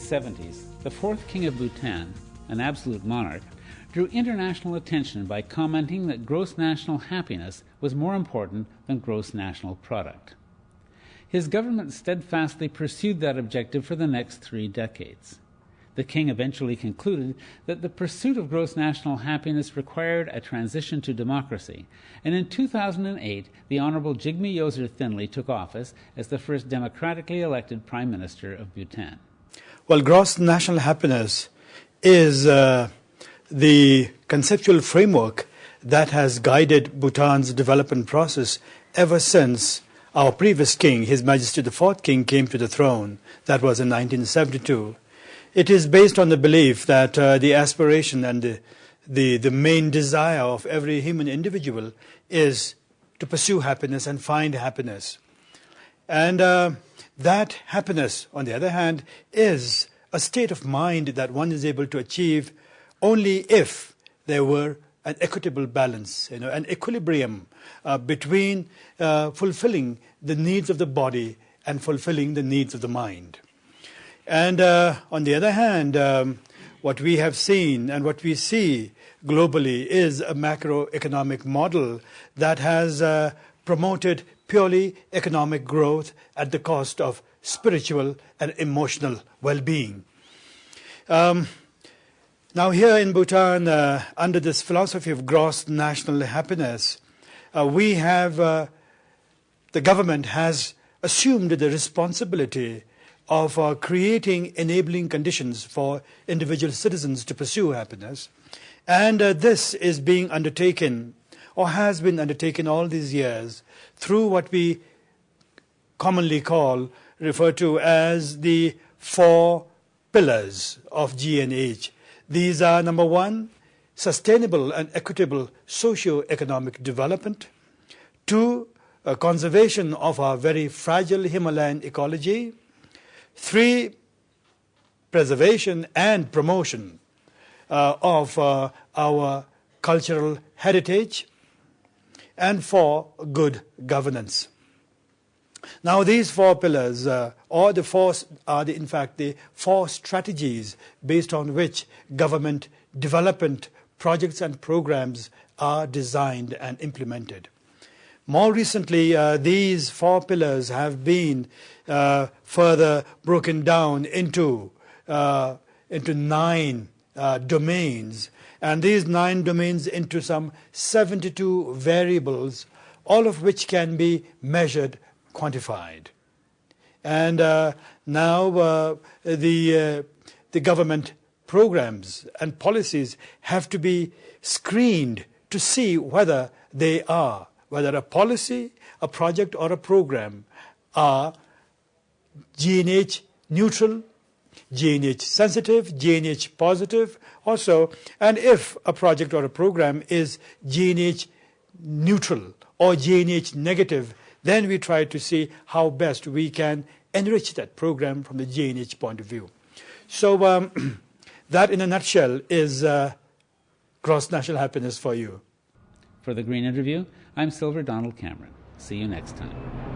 1970s, the fourth king of Bhutan, an absolute monarch, drew international attention by commenting that gross national happiness was more important than gross national product. His government steadfastly pursued that objective for the next 3 decades. The king eventually concluded that the pursuit of gross national happiness required a transition to democracy, and in 2008, the Honorable Jigme Y Thinley took office as the first democratically elected Prime Minister of Bhutan. Well, gross national happiness is the conceptual framework that has guided Bhutan's development process ever since our previous king, His Majesty the Fourth King, came to the throne. That was in 1972. It is based on the belief that the aspiration and the main desire of every human individual is to pursue happiness and find happiness. And that happiness, on the other hand, is a state of mind that one is able to achieve only if there were an equitable balance, an equilibrium between fulfilling the needs of the body and fulfilling the needs of the mind. And on the other hand, what we have seen and what we see globally is a macroeconomic model that has promoted purely economic growth at the cost of spiritual and emotional well-being. Now here in Bhutan, under this philosophy of gross national happiness, we have, the government has assumed the responsibility of creating enabling conditions for individual citizens to pursue happiness. And this is being undertaken, or has been undertaken all these years, through what we commonly refer to as the 4 pillars of G&H. These are, number 1, sustainable and equitable socio-economic development. 2, conservation of our very fragile Himalayan ecology. 3, preservation and promotion of our cultural heritage. And 4, good governance. Now these 4 pillars, in fact the 4 strategies based on which government development projects and programs are designed and implemented. More recently, these 4 pillars have been further broken down into 9 domains, and these 9 domains into some 72 variables, all of which can be measured, quantified. And now the government programs and policies have to be screened to see whether a policy, a project or a program are G&H neutral, G&H sensitive, G&H positive also, and if a project or a program is G&H neutral or G&H negative, then we try to see how best we can enrich that program from the G&H point of view. So that in a nutshell is gross national happiness for you. For the Green Interview, I'm Silver Donald Cameron. See you next time.